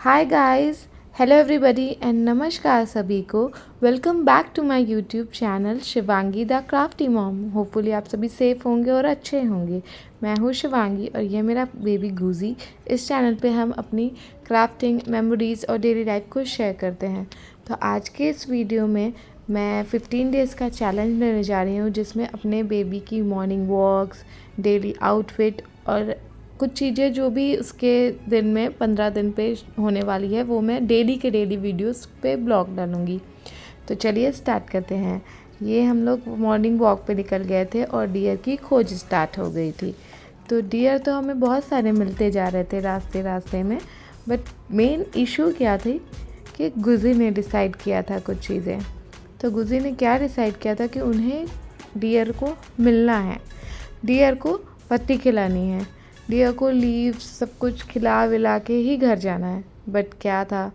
Hi guys, hello everybody and नमस्कार सभी को। Welcome back to my YouTube channel Shivangi the crafty mom. Hopefully आप सभी सेफ होंगे और अच्छे होंगे। मैं हूँ शिवांगी और ये मेरा बेबी गूजी। इस चैनल पे हम अपनी क्राफ्टिंग मेमोरीज़ और डेली लाइफ को शेयर करते हैं। तो आज के इस वीडियो में मैं 15 डेज़ का चैलेंज लेने जा रही हूँ, जिसमें अपने बेबी की मॉर्निंग वॉक्स, डेली आउटफिट और कुछ चीज़ें जो भी उसके दिन में 15 दिन पे होने वाली है वो मैं डेली के डेली वीडियोस पे ब्लॉग डालूँगी। तो चलिए स्टार्ट करते हैं। ये हम लोग मॉर्निंग वॉक पे निकल गए थे और डियर की खोज स्टार्ट हो गई थी। तो डियर तो हमें बहुत सारे मिलते जा रहे थे रास्ते रास्ते में, बट मेन इशू क्या थी कि गुज़ी ने डिसाइड किया था कुछ चीज़ें। तो गुज़ी ने क्या डिसाइड किया था कि उन्हें डियर को मिलना है, डियर को पत्ती खिलानी है, डियर को लीव्स सब कुछ खिला विला के ही घर जाना है। बट क्या था,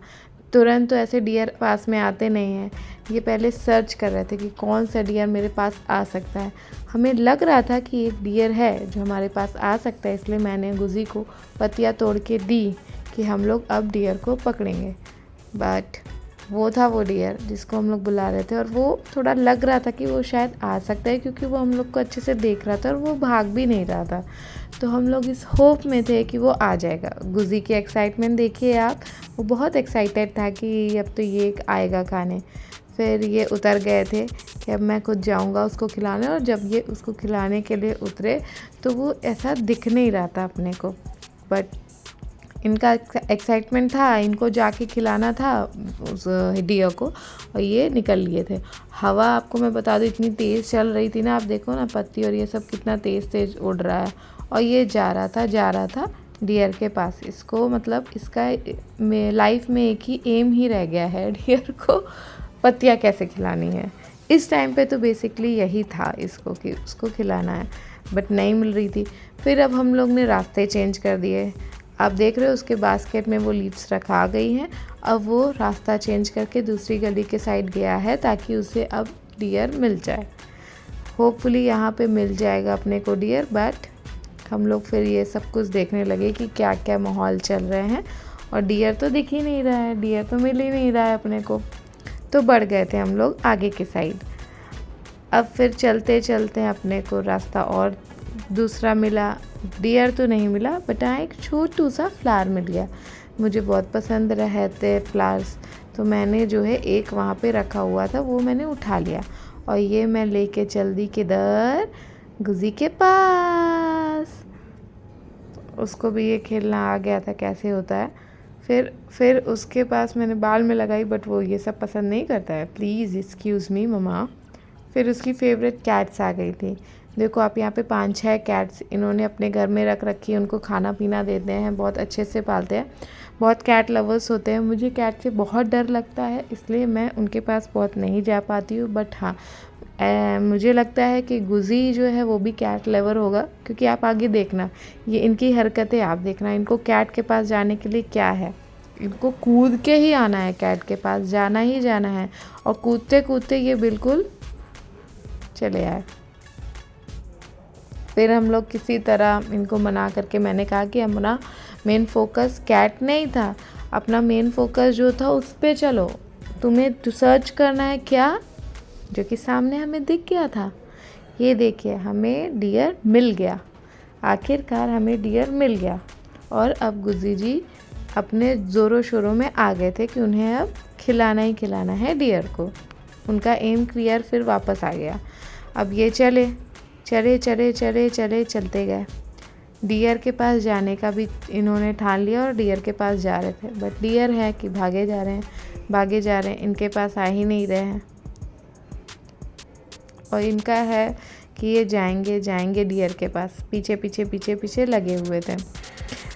तुरंत तो ऐसे डियर पास में आते नहीं हैं। ये पहले सर्च कर रहे थे कि कौन सा डियर मेरे पास आ सकता है। हमें लग रहा था कि एक डियर है जो हमारे पास आ सकता है, इसलिए मैंने गुज़ी को पत्तियाँ तोड़ के दी कि हम लोग अब डियर को पकड़ेंगे। बट वो था वो डियर जिसको हम लोग बुला रहे थे, और वो थोड़ा लग रहा था कि वो शायद आ सकता है, क्योंकि वो हम लोग को अच्छे से देख रहा था और वो भाग भी नहीं रहा था। तो हम लोग इस होप में थे कि वो आ जाएगा। गुज़ी की एक्साइटमेंट देखिए आप, वो बहुत एक्साइटेड था कि अब तो ये आएगा खाने। फिर ये उतर गए थे कि अब मैं खुद जाऊंगा उसको खिलाने, और जब ये उसको खिलाने के लिए उतरे तो वो ऐसा दिख नहीं रहा था अपने को। बट इनका एक्साइटमेंट था, इनको जाके खिलाना था उस डियर को, और ये निकल लिए थे। हवा आपको मैं बता दूँ इतनी तेज़ चल रही थी ना, आप देखो ना पत्ती और ये सब कितना तेज़ तेज़ उड़ रहा है। और ये जा रहा था डियर के पास। इसको मतलब इसका लाइफ में एक ही एम ही रह गया है, डियर को पत्तियाँ कैसे खिलानी है। इस टाइम पे तो बेसिकली यही था इसको कि उसको खिलाना है, बट नहीं मिल रही थी। फिर अब हम लोग ने रास्ते चेंज कर दिए। आप देख रहे हो उसके बास्केट में वो लीव्स रखा गई हैं। अब वो रास्ता चेंज करके दूसरी गली के साइड गया है ताकि उसे अब डियर मिल जाए। होपफुली यहाँ पे मिल जाएगा अपने को डियर। बट हम लोग फिर ये सब कुछ देखने लगे कि क्या क्या माहौल चल रहे हैं, और डियर तो दिख ही नहीं रहा है, डियर तो मिल ही नहीं रहा है अपने को। तो बढ़ गए थे हम लोग आगे के साइड। अब फिर चलते चलते अपने को रास्ता और दूसरा मिला। डियर तो नहीं मिला, बट हाँ एक छोटू सा फ्लावर मिल गया। मुझे बहुत पसंद रहते फ्लावर्स, तो मैंने जो है एक वहाँ पे रखा हुआ था वो मैंने उठा लिया, और ये मैं लेके चल दी किधर, गुज़ी के पास। उसको भी ये खेलना आ गया था कैसे होता है। फिर उसके पास मैंने बाल में लगाई, बट वो ये सब पसंद नहीं करता है। Please excuse me mama. फिर उसकी फेवरेट कैट्स आ गई थी। देखो आप यहाँ पे 5-6 कैट्स इन्होंने अपने घर में रख रखी है, उनको खाना पीना देते हैं, बहुत अच्छे से पालते हैं। बहुत कैट लवर्स होते हैं। मुझे कैट से बहुत डर लगता है, इसलिए मैं उनके पास बहुत नहीं जा पाती हूँ। बट हाँ मुझे लगता है कि गुज़ी जो है वो भी कैट लवर होगा, क्योंकि आप आगे देखना, ये इनकी हरकतें आप देखना। इनको कैट के पास जाने के लिए क्या है, इनको कूद के ही आना है, कैट के पास जाना ही जाना है। और कूदते कूदते ये बिल्कुल चले आए। फिर हम लोग किसी तरह इनको मना करके, मैंने कहा कि हमारा मेन फोकस कैट नहीं था, अपना मेन फोकस जो था उस पे चलो, तुम्हें सर्च करना है क्या, जो कि सामने हमें दिख गया था। ये देखिए हमें डियर मिल गया, आखिरकार हमें डियर मिल गया। और अब गुज़ी जी अपने ज़ोरों शोरों में आ गए थे कि उन्हें अब खिलाना ही खिलाना है डियर को। उनका एम क्लियर फिर वापस आ गया। अब ये चले चले चले चले चले चलते गए। डियर के पास जाने का भी इन्होंने ठान लिया और डियर के पास जा रहे थे। बट डियर है कि भागे जा रहे हैं, भागे जा रहे हैं, इनके पास आ ही नहीं रहे हैं। और इनका है कि ये जाएंगे जाएंगे डियर के पास, पीछे पीछे पीछे पीछे लगे हुए थे।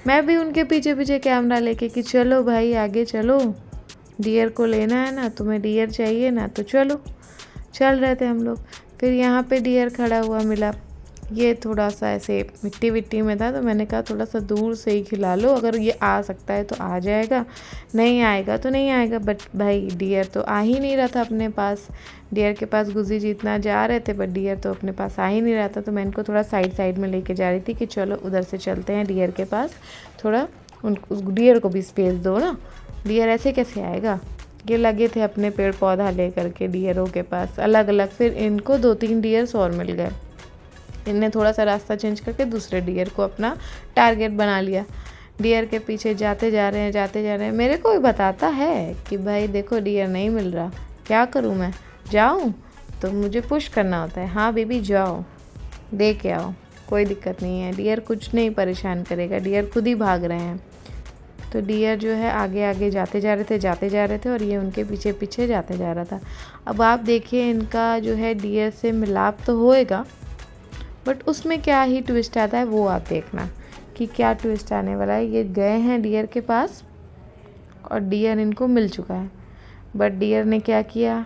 मैं भी उनके पीछे पीछे कैमरा लेके कि चलो भाई आगे चलो, डियर को लेना है ना, तुम्हें डियर चाहिए ना, तो चलो। चल रहे थे हम लोग। फिर यहाँ पे डियर खड़ा हुआ मिला। ये थोड़ा सा ऐसे मिट्टी विट्टी में था, तो मैंने कहा थोड़ा सा दूर से ही खिला लो, अगर ये आ सकता है तो आ जाएगा, नहीं आएगा तो नहीं आएगा। बट भाई डियर तो आ ही नहीं रहा था अपने पास। डियर के पास गुज़ी जितना जा रहे थे, बट डियर तो अपने पास आ ही नहीं रहा था। तो मैं इनको थोड़ा साइड साइड में लेके जा रही थी कि चलो उधर से चलते हैं डियर के पास, थोड़ा उस डियर को भी स्पेस दो ना। डियर ऐसे कैसे आएगा। ये लगे थे अपने पेड़ पौधा ले करके डियरों के पास अलग अलग। फिर इनको 2-3 डियर्स और मिल गए। इनने थोड़ा सा रास्ता चेंज करके दूसरे डियर को अपना टारगेट बना लिया। डियर के पीछे जाते जा रहे हैं। मेरे को भी बताता है कि भाई देखो डियर नहीं मिल रहा, क्या करूँ मैं, जाऊँ? तो मुझे पुश करना होता है, हाँ बेबी जाओ, दे के आओ, कोई दिक्कत नहीं है। डियर कुछ नहीं परेशान करेगा, डियर खुद ही भाग रहे हैं। तो डियर जो है आगे आगे जाते जा रहे थे और ये उनके पीछे पीछे जाते जा रहा था। अब आप देखिए इनका जो है डियर से मिलाप तो होएगा, बट उसमें क्या ही ट्विस्ट आता है वो आप देखना कि क्या ट्विस्ट आने वाला है। ये गए हैं डियर के पास और डियर इनको मिल चुका है, बट डियर ने क्या किया,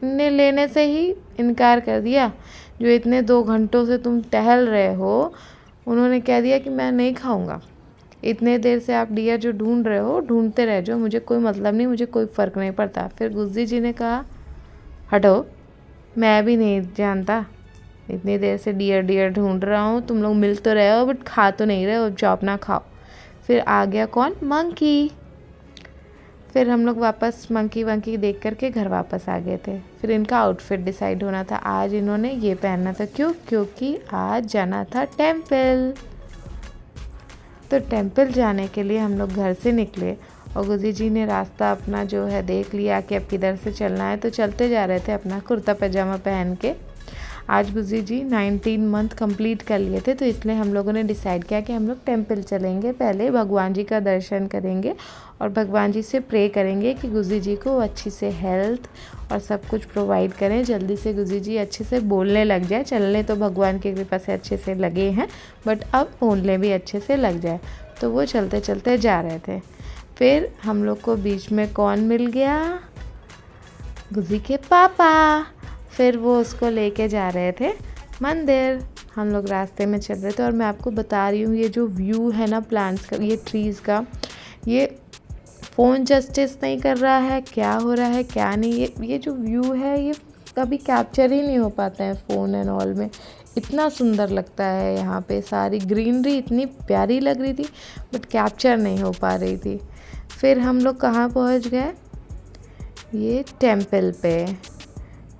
ने लेने से ही इनकार कर दिया। जो इतने 2 घंटों से तुम टहल रहे हो, उन्होंने कह दिया कि मैं नहीं खाऊंगा। इतने देर से आप डियर जो ढूंढ रहे हो ढूंढते रह जाओ, मुझे कोई मतलब नहीं, मुझे कोई फ़र्क नहीं पड़ता। फिर गुज्जी जी ने कहा हटो, मैं भी नहीं जानता, इतनी देर से डियर डियर ढूंढ रहा हूँ, तुम लोग मिल तो रहे हो बट खा तो नहीं रहे हो, जाओ अपना खाओ। फिर आ गया कौन, मंकी। फिर हम लोग वापस मंकी वंकी देख करके घर वापस आ गए थे। फिर इनका आउटफिट डिसाइड होना था, आज इन्होंने ये पहनना था। क्यों? क्योंकि आज जाना था टेम्पल। तो टेम्पल जाने के लिए हम लोग घर से निकले और गुज्जी जी ने रास्ता अपना जो है देख लिया कि अब किधर से चलना है, तो चलते जा रहे थे अपना कुर्ता पैजामा पहन के। आज गुज्जी जी 19 मंथ कंप्लीट कर लिए थे, तो इसलिए हम लोगों ने डिसाइड किया कि हम लोग टेम्पल चलेंगे, पहले भगवान जी का दर्शन करेंगे और भगवान जी से प्रे करेंगे कि गुज्जी जी को अच्छी से हेल्थ और सब कुछ प्रोवाइड करें, जल्दी से गुज्जी जी अच्छे से बोलने लग जाए। चलने तो भगवान की कृपा से अच्छे से लगे हैं, बट अब बोलने भी अच्छे से लग जाए। तो वो चलते चलते जा रहे थे। फिर हम लोग को बीच में कौन मिल गया, गुज्जी के पापा। फिर वो उसको लेके जा रहे थे मंदिर। हम लोग रास्ते में चल रहे थे और मैं आपको बता रही हूँ ये जो व्यू है ना प्लांट्स का, ये ट्रीज़ का, ये फ़ोन जस्टिस नहीं कर रहा है, क्या हो रहा है क्या नहीं। ये जो व्यू है ये कभी कैप्चर ही नहीं हो पाता है फ़ोन एंड ऑल में। इतना सुंदर लगता है यहाँ पे, सारी ग्रीनरी इतनी प्यारी लग रही थी बट कैप्चर नहीं हो पा रही थी। फिर हम लोग कहाँ पहुँच गए, ये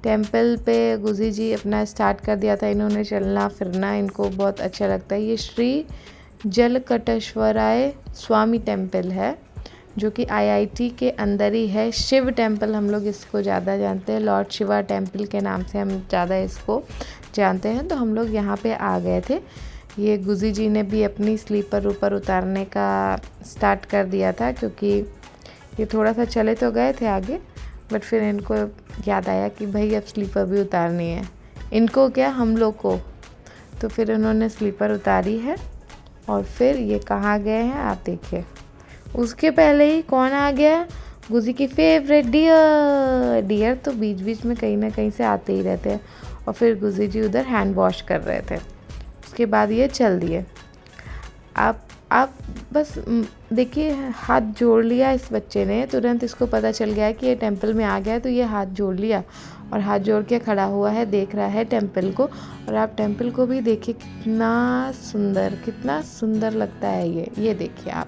टेम्पल पे गुज्जी जी अपना स्टार्ट कर दिया था। इन्होंने चलना फिरना इनको बहुत अच्छा लगता है। ये श्री जलकटेश्वराय स्वामी टेम्पल है जो कि आईआईटी के अंदर ही है। शिव टेम्पल हम लोग इसको ज़्यादा जानते हैं, लॉर्ड शिवा टेम्पल के नाम से हम ज़्यादा इसको जानते हैं। तो हम लोग यहाँ पे आ गए थे। ये गुज्जी जी ने भी अपनी स्लीपर ऊपर उतारने का स्टार्ट कर दिया था, क्योंकि ये थोड़ा सा चले तो गए थे आगे, बट फिर इनको याद आया कि भाई अब स्लीपर भी उतारनी है, इनको क्या हम लोग को। तो फिर उन्होंने स्लीपर उतारी है और फिर ये कहाँ गए हैं आप देखिए। उसके पहले ही कौन आ गया, गुज्जी की फेवरेट डियर तो बीच बीच में कहीं ना कहीं से आते ही रहते हैं। और फिर गुज्जी जी उधर हैंड वॉश कर रहे थे। उसके बाद ये चल दिए। आप बस देखिए, हाथ जोड़ लिया इस बच्चे ने, तुरंत इसको पता चल गया कि ये टेम्पल में आ गया है, तो ये हाथ जोड़ लिया और हाथ जोड़ के खड़ा हुआ है, देख रहा है टेम्पल को। और आप टेम्पल को भी देखिए कितना सुंदर लगता है ये देखिए आप,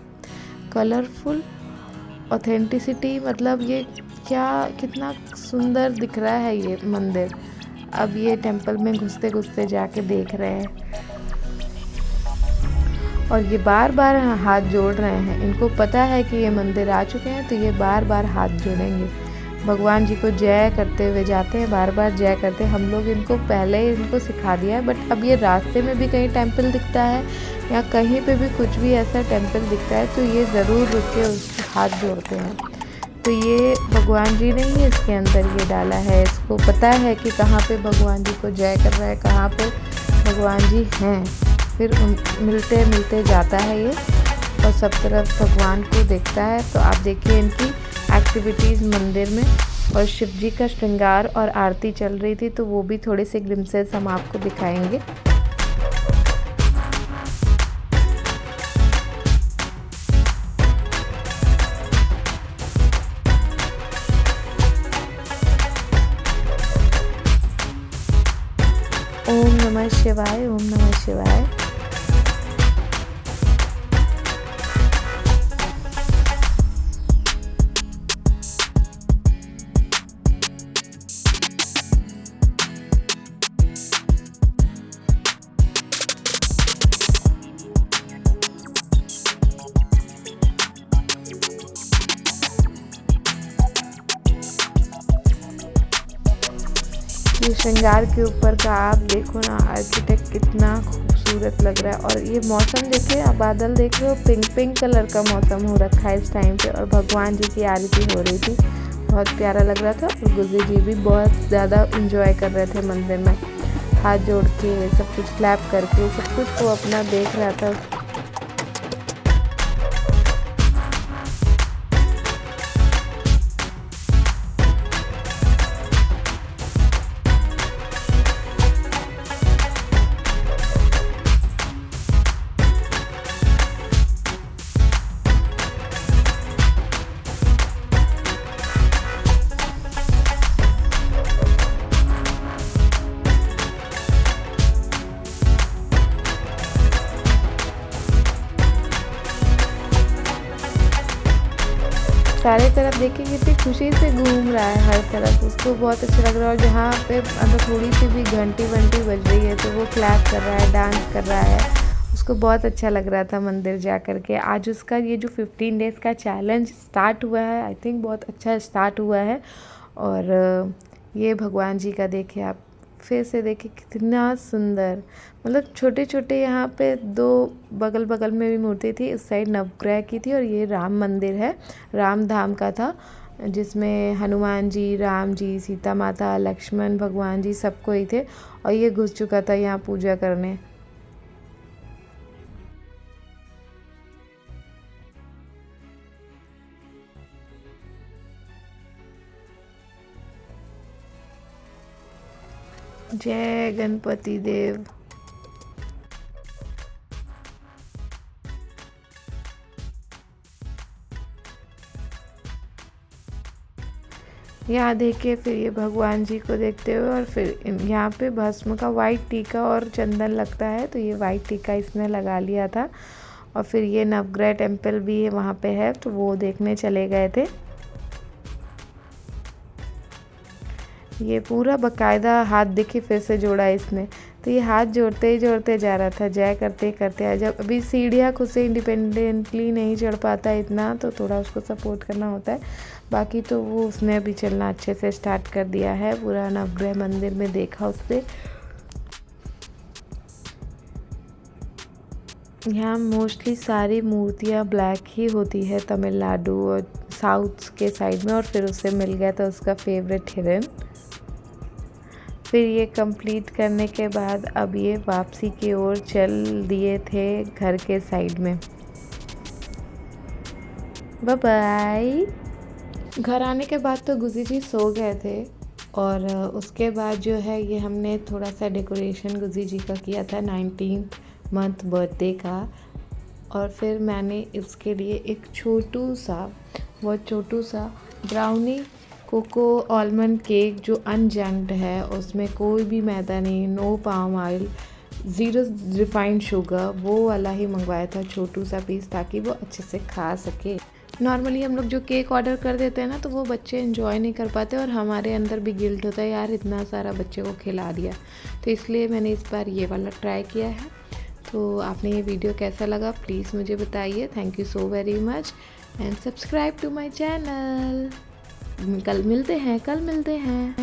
कलरफुल, ऑथेंटिसिटी, मतलब ये क्या कितना सुंदर दिख रहा है ये मंदिर। अब ये टेम्पल में घुसते घुसते जाके देख रहे हैं और ये बार बार हाथ जोड़ रहे हैं। इनको पता है कि ये मंदिर आ चुके हैं, तो ये बार बार हाथ जोड़ेंगे, भगवान जी को जय करते हुए जाते हैं, बार बार जय करते हैं। हम लोग इनको पहले ही इनको सिखा दिया है, बट अब ये रास्ते में भी कहीं टेम्पल दिखता है या कहीं पे भी कुछ भी ऐसा टेम्पल दिखता है, तो ये ज़रूर रुक के उसको हाथ जोड़ते हैं। तो ये भगवान जी ने ही इसके अंदर ये डाला है, इसको पता है कि कहाँ पे भगवान जी को जय कर रहा है, कहाँ पे भगवान जी हैं। फिर मिलते मिलते जाता है ये और सब तरफ भगवान को देखता है। तो आप देखिए इनकी एक्टिविटीज़ मंदिर में, और शिव जी का श्रृंगार और आरती चल रही थी, तो वो भी थोड़े से ग्लिम्सेस हम आपको दिखाएंगे। ओम नमः शिवाय, ओम नमः शिवाय। ये श्रृंगार के ऊपर का आप देखो ना, आर्किटेक्ट कितना खूबसूरत लग रहा है। और ये मौसम देखिए, आप बादल देख रहे हो, पिंक पिंक कलर का मौसम हो रखा है इस टाइम पे। और भगवान जी की आरती हो रही थी, बहुत प्यारा लग रहा था। और गुरु जी भी बहुत ज़्यादा इंजॉय कर रहे थे मंदिर में, हाथ जोड़ के सब कुछ क्लैप करके सब कुछ वो अपना देख रहा था। चारों तरफ देखिए कितनी खुशी से घूम रहा है, हर तरफ उसको बहुत अच्छा लग रहा है। और जहाँ पे अगर थोड़ी सी भी घंटी वंटी बज रही है तो वो क्लैप कर रहा है, डांस कर रहा है, उसको बहुत अच्छा लग रहा था मंदिर जा कर के। आज उसका ये जो 15 डेज़ का चैलेंज स्टार्ट हुआ है, आई थिंक बहुत अच्छा स्टार्ट हुआ है। और ये भगवान जी का देखिए आप, फिर से देखिए कितना सुंदर, मतलब छोटे छोटे यहाँ पे दो बगल बगल में भी मूर्ति थी। इस साइड नवग्रह की थी और ये राम मंदिर है, राम धाम का था, जिसमें हनुमान जी, राम जी, सीता माता, लक्ष्मण भगवान जी सब कोई थे। और ये घुस चुका था यहाँ पूजा करने। जय गणपति देव। यहाँ देखिए, फिर ये भगवान जी को देखते हुए, और फिर यहाँ पे भस्म का वाइट टीका और चंदन लगता है, तो ये वाइट टीका इसने लगा लिया था। और फिर ये नवग्रह टेम्पल भी वहाँ पे है, तो वो देखने चले गए थे। ये पूरा बकायदा हाथ देखिए फिर से जोड़ा इसने, तो ये हाथ जोड़ते ही जोड़ते जा रहा था, जय करते करते। जब अभी सीढ़ियाँ खुद से इंडिपेंडेंटली नहीं चढ़ पाता इतना, तो थोड़ा उसको सपोर्ट करना होता है। बाकी तो वो उसने अभी चलना अच्छे से स्टार्ट कर दिया है। पूरा नवग्रह मंदिर में देखा उसने। यहाँ मोस्टली सारी मूर्तियाँ ब्लैक ही होती है, तमिलनाडु और साउथ के साइड में। और फिर उसे मिल गया था उसका फेवरेट हिरन। फिर ये कंप्लीट करने के बाद अब ये वापसी की ओर चल दिए थे घर के साइड में। Bye bye. घर आने के बाद तो गुजी जी सो गए थे। और उसके बाद जो है ये हमने थोड़ा सा डेकोरेशन गुजी जी का किया था 19th मंथ बर्थडे का। और फिर मैंने इसके लिए एक बहुत छोटू सा ब्राउनी कोको आलमंड केक, जो अनजंक्ड है, उसमें कोई भी मैदा नहीं, no palm oil, 0 refined sugar, वो वाला ही मंगवाया था छोटू सा पीस, ताकि वो अच्छे से खा सके। नॉर्मली हम लोग जो केक ऑर्डर कर देते हैं ना, तो वो बच्चे एंजॉय नहीं कर पाते और हमारे अंदर भी गिल्ट होता है, यार इतना सारा बच्चे को खिला दिया। तो इसलिए मैंने इस बार ये वाला ट्राई किया है। तो आपने ये वीडियो कैसा लगा प्लीज़ मुझे बताइए। Thank you so very much and subscribe to my channel. कल मिलते हैं।